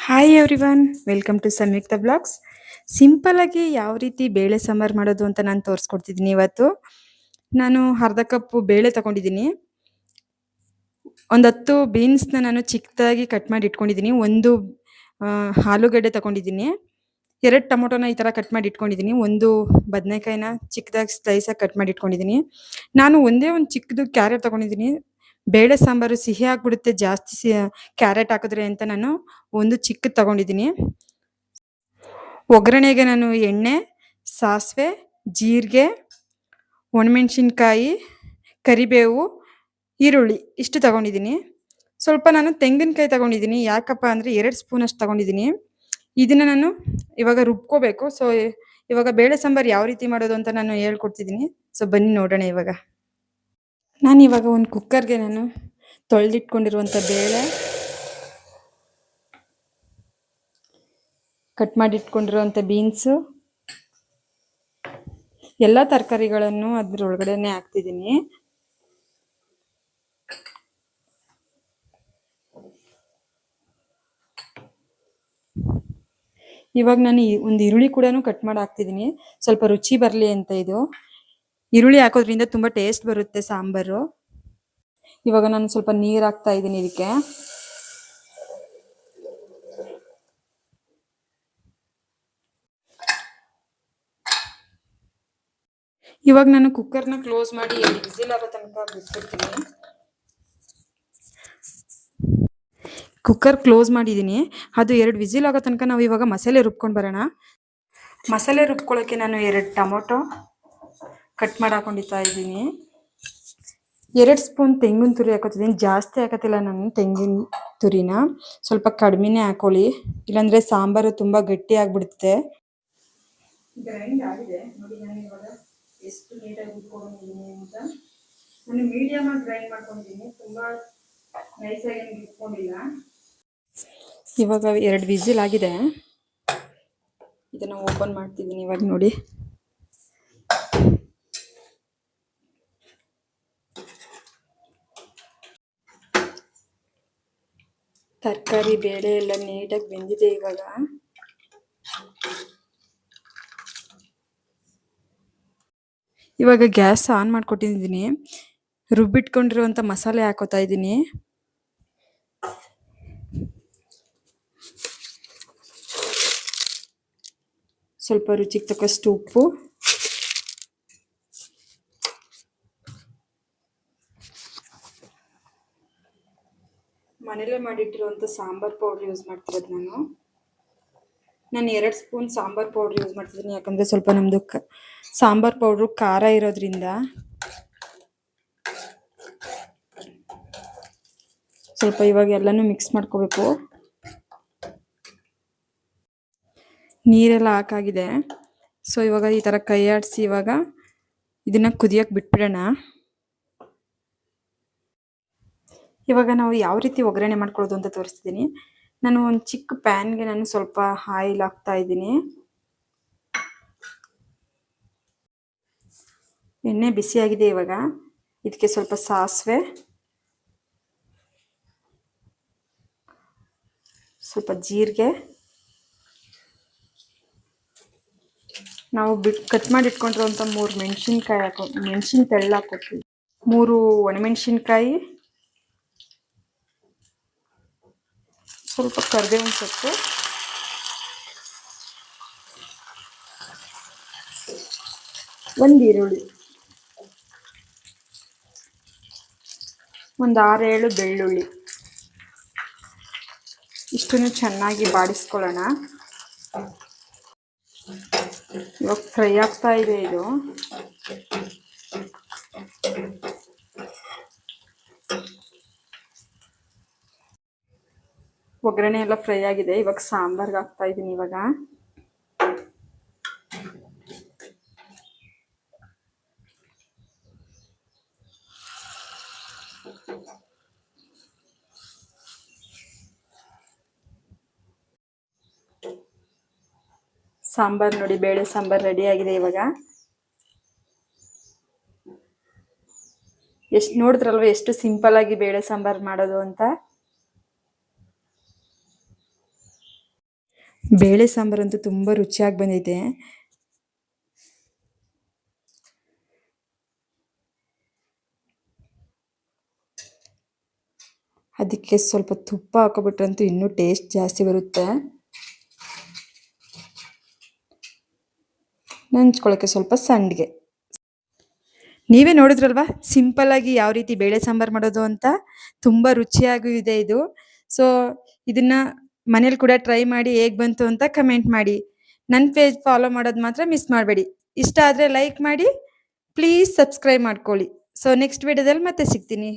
Hi everyone, welcome to Samyukta blogs. Simple ಆಗಿ ಯಾವ ರೀತಿ ಬೇಳೆ ಸಾಂಬಾರ್ ಮಾಡೋದು ಅಂತ ನಾನು ತೋರಿಸ್ಕೊಡ್ತಿದ್ದೀನಿ ಇವತ್ತು. ನಾನು ಅರ್ಧ ಕಪ್ ಬೇಳೆ ತಗೊಂಡಿದ್ದೀನಿ. ಒಂದು 10 ಬೀನ್ಸ್ನ ನಾನು ಚಿಕ್ಕದಾಗಿ ಕಟ್ ಮಾಡಿ ಇಟ್ಕೊಂಡಿದ್ದೀನಿ. ಒಂದು ಆಲೂಗಡ್ಡೆ ತಗೊಂಡಿದ್ದೀನಿ. 2 ಟೊಮೊಟೊನ ಈ ಥರ ಕಟ್ ಮಾಡಿ ಇಟ್ಕೊಂಡಿದ್ದೀನಿ. ಒಂದು ಬದನೆಕಾಯಿನ ಚಿಕ್ಕದಾಗಿ ಸ್ಲೈಸಾಗಿ ಕಟ್ ಮಾಡಿ ಇಟ್ಕೊಂಡಿದ್ದೀನಿ. ನಾನು ಒಂದೇ ಒಂದು ಚಿಕ್ಕದು ಕ್ಯಾರೆಟ್ ತಗೊಂಡಿದ್ದೀನಿ. ಬೇಳೆ ಸಾಂಬಾರು ಸಿಹಿ ಆಗ್ಬಿಡುತ್ತೆ ಜಾಸ್ತಿ ಕ್ಯಾರೆಟ್ ಹಾಕಿದ್ರೆ ಅಂತ ನಾನು ಒಂದು ಚಿಕ್ಕದು ತಗೊಂಡಿದ್ದೀನಿ. ಒಗ್ಗರಣೆಗೆ ನಾನು ಎಣ್ಣೆ, ಸಾಸಿವೆ, ಜೀರಿಗೆ, ಒಣಮೆಣಸಿನ್ಕಾಯಿ, ಕರಿಬೇವು, ಈರುಳ್ಳಿ ಇಷ್ಟು ತಗೊಂಡಿದ್ದೀನಿ. ಸ್ವಲ್ಪ ನಾನು ತೆಂಗಿನಕಾಯಿ ತಗೊಂಡಿದ್ದೀನಿ. ಯಾಕಪ್ಪ ಅಂದರೆ 2 ಸ್ಪೂನ್ ಅಷ್ಟು ತಗೊಂಡಿದ್ದೀನಿ. ಇದನ್ನು ನಾನು ಇವಾಗ ರುಬ್ಕೋಬೇಕು. ಸೊ ಇವಾಗ ಬೇಳೆ ಸಾಂಬಾರು ಯಾವ ರೀತಿ ಮಾಡೋದು ಅಂತ ನಾನು ಹೇಳ್ಕೊಡ್ತಿದ್ದೀನಿ. ಸೊ ಬನ್ನಿ ನೋಡೋಣ ಇವಾಗ. ನಾನು ಇವಾಗ ಒಂದು ಕುಕ್ಕರ್ಗೆ ನಾನು ತೊಳೆದಿಟ್ಕೊಂಡಿರುವಂಥ ಬೇಳೆ, ಕಟ್ ಮಾಡಿಟ್ಕೊಂಡಿರುವಂಥ ಬೀನ್ಸು, ಎಲ್ಲ ತರಕಾರಿಗಳನ್ನು ಅದರೊಳಗಡೆನೆ ಹಾಕ್ತಿದ್ದೀನಿ. ಇವಾಗ ನಾನು ಒಂದು ಈರುಳ್ಳಿ ಕೂಡ ಕಟ್ ಮಾಡಿ ಹಾಕ್ತಿದ್ದೀನಿ, ಸ್ವಲ್ಪ ರುಚಿ ಬರಲಿ ಅಂತ. ಇದು ಈರುಳ್ಳಿ ಹಾಕೋದ್ರಿಂದ ತುಂಬ ಟೇಸ್ಟ್ ಬರುತ್ತೆ ಸಾಂಬಾರು. ಇವಾಗ ನಾನು ಸ್ವಲ್ಪ ನೀರು ಹಾಕ್ತಾ ಇದ್ದೀನಿ ಇದಕ್ಕೆ. ಇವಾಗ ನಾನು ಕುಕ್ಕರ್ನ ಕ್ಲೋಸ್ ಮಾಡಿ 2 ವಿಸಿಲ್ ಆಗೋ ತನಕ ಬಿಟ್ಬಿಡ್ತೀನಿ. ಕುಕ್ಕರ್ ಕ್ಲೋಸ್ ಮಾಡಿದ್ದೀನಿ. ಅದು 2 ವಿಸಿಲ್ ಆಗೋ ತನಕ ನಾವು ಇವಾಗ ಮಸಾಲೆ ರುಬ್ಕೊಂಡು ಬರೋಣ. ಮಸಾಲೆ ರುಬ್ಕೊಳ್ಳೋಕ್ಕೆ ನಾನು 2 ಟೊಮೊಟೊ ಕಟ್ ಮಾಡಿ ಹಾಕೊಂಡಿತ್ತಾ ಇದ್ದೀನಿ. 2 ಸ್ಪೂನ್ ತೆಂಗಿನ ತುರಿ ಹಾಕೋತಿದ್ದೀನಿ. ಜಾಸ್ತಿ ಹಾಕೋತಿಲ್ಲ ನಾನು ತೆಂಗಿನ ತುರಿನ, ಸ್ವಲ್ಪ ಕಡಿಮೆನೇ ಹಾಕೊಳ್ಳಿ, ಇಲ್ಲಾಂದರೆ ಸಾಂಬಾರು ತುಂಬ ಗಟ್ಟಿ ಆಗಿಬಿಡುತ್ತೆ. ಗ್ರೈಂಡ್ ಆಗಿದೆ ನೋಡಿ. ನಾನು ಇವಾಗ ಎಷ್ಟು ನೀಟಾಗಿ ರುಬ್ಕೊಂಡಿದ್ದೀನಿ ಅಂತ. ನಾನು ಮೀಡಿಯಮ್ ಆಗಿ ಗ್ರೈಂಡ್ ಮಾಡ್ಕೊಂಡಿದ್ದೀನಿ, ತುಂಬ ನೈಸಾಗಿ ಏನು ರುಬ್ಕೊಂಡಿಲ್ಲ. ಇವಾಗ 2 ವಿಸಿಲ್ ಆಗಿದೆ. ಇದನ್ನು ಓಪನ್ ಮಾಡ್ತಿದ್ದೀನಿ ಇವಾಗ ನೋಡಿ. ತರಕಾರಿ ಬೇಳೆ ಎಲ್ಲ ನೀಟಾಗಿ ಬೆಂದಿದೆ. ಇವಾಗ ಗ್ಯಾಸ್ ಆನ್ ಮಾಡ್ಕೊಟ್ಟಿದ್ದೀನಿ. ರುಬ್ಬಿಟ್ಕೊಂಡಿರುವಂಥ ಮಸಾಲೆ ಹಾಕೋತಾ ಇದ್ದೀನಿ. ಸ್ವಲ್ಪ ರುಚಿಗೆ ತಕ್ಕಷ್ಟು ಉಪ್ಪು, ಮನೇಲೆ ಮಾಡಿಟ್ಟಿರುವಂಥ ಸಾಂಬಾರ್ ಪೌಡ್ರ್ ಯೂಸ್ ಮಾಡ್ತಿರೋದು ನಾನು 2 ಸ್ಪೂನ್ ಸಾಂಬಾರ್ ಪೌಡ್ರ್ ಯೂಸ್ ಮಾಡ್ತಿದ್ದೀನಿ. ಯಾಕಂದರೆ ಸ್ವಲ್ಪ ನಮ್ಮದು ಸಾಂಬಾರ್ ಪೌಡ್ರು ಖಾರ ಇರೋದ್ರಿಂದ ಸ್ವಲ್ಪ ಇವಾಗ ಎಲ್ಲನೂ ಮಿಕ್ಸ್ ಮಾಡ್ಕೋಬೇಕು. ನೀರೆಲ್ಲ ಹಾಕಾಗಿದೆ. ಸೊ ಇವಾಗ ಈ ಥರ ಕೈ ಆಡಿಸಿ ಇವಾಗ ಇದನ್ನು ಕುದಿಯೋಕ್ಕೆ ಬಿಟ್ಬಿಡೋಣ. ಇವಾಗ ನಾವು ಯಾವ ರೀತಿ ಒಗ್ಗರಣೆ ಮಾಡ್ಕೊಳ್ಳೋದು ಅಂತ ತೋರಿಸ್ತಿದ್ದೀನಿ. ನಾನು ಒಂದು ಚಿಕ್ಕ ಪ್ಯಾನ್ಗೆ ನಾನು ಸ್ವಲ್ಪ ಆಯಿಲ್ ಹಾಕ್ತಾ ಇದ್ದೀನಿ. ಎಣ್ಣೆ ಬಿಸಿಯಾಗಿದೆ. ಇವಾಗ ಇದಕ್ಕೆ ಸ್ವಲ್ಪ ಸಾಸಿವೆ, ಸ್ವಲ್ಪ ಜೀರಿಗೆ, ನಾವು ಕಟ್ ಮಾಡಿ ಇಟ್ಕೊಂಡಿರುವಂಥ 3 ಮೆಣಸಿನ್ಕಾಯಿ ಮೆಣಸಿನ ತೆಳ್ಳು ಹಾಕೋತೀವಿ, 3 ಒಣಮೆಣಸಿನ್ಕಾಯಿ, ಸ್ವಲ್ಪ ಕರಿಬೇವಿನ ಸೊಪ್ಪು, ಒಂದು ಈರುಳ್ಳಿ, ಒಂದು 6-7 ಬೆಳ್ಳುಳ್ಳಿ, ಇಷ್ಟನ್ನು ಚೆನ್ನಾಗಿ ಬಾಡಿಸ್ಕೊಳ್ಳೋಣ. ಇವಾಗ ಫ್ರೈ ಆಗ್ತಾ ಇದೆ ಇದು. ಒಗ್ಗರಣೆ ಎಲ್ಲ ಫ್ರೈ ಆಗಿದೆ. ಇವಾಗ ಸಾಂಬಾರ್ಗೆ ಹಾಕ್ತಾ ಇದ್ದೀನಿ. ಇವಾಗ ಸಾಂಬಾರು ನೋಡಿ, ಬೇಳೆ ಸಾಂಬಾರು ರೆಡಿ ಆಗಿದೆ. ಇವಾಗ ಎಷ್ಟು ನೋಡಿದ್ರಲ್ವ ಎಷ್ಟು ಸಿಂಪಲ್ ಆಗಿ ಬೇಳೆ ಸಾಂಬಾರು ಮಾಡೋದು ಅಂತ. ಬೇಳೆ ಸಾಂಬಾರಂತೂ ತುಂಬ ರುಚಿಯಾಗಿ ಬಂದೈತೆ. ಅದಕ್ಕೆ ಸ್ವಲ್ಪ ತುಪ್ಪ ಹಾಕೊಬಿಟ್ರಂತೂ ಇನ್ನೂ ಟೇಸ್ಟ್ ಜಾಸ್ತಿ ಬರುತ್ತೆ. ನಂಚ್ಕೊಳ್ಳೋಕ್ಕೆ ಸ್ವಲ್ಪ ಸಂಡಿಗೆ. ನೀವೇ ನೋಡಿದ್ರಲ್ವಾ ಸಿಂಪಲ್ ಆಗಿ ಯಾವ ರೀತಿ ಬೇಳೆ ಸಾಂಬಾರು ಮಾಡೋದು ಅಂತ. ತುಂಬ ರುಚಿಯಾಗೂ ಇದೆ ಇದು. ಸೊ ಇದನ್ನ ಮನೇಲಿ ಕೂಡ ಟ್ರೈ ಮಾಡಿ ಹೇಗೆ ಬಂತು ಅಂತ ಕಮೆಂಟ್ ಮಾಡಿ. ನನ್ನ ಪೇಜ್ ಫಾಲೋ ಮಾಡೋದು ಮಾತ್ರ ಮಿಸ್ ಮಾಡಬೇಡಿ. ಇಷ್ಟ ಆದರೆ ಲೈಕ್ ಮಾಡಿ, ಪ್ಲೀಸ್ ಸಬ್ಸ್ಕ್ರೈಬ್ ಮಾಡ್ಕೊಳ್ಳಿ. ಸೊ ನೆಕ್ಸ್ಟ್ ವಿಡಿಯೋದಲ್ಲಿ ಮತ್ತೆ ಸಿಗ್ತೀನಿ.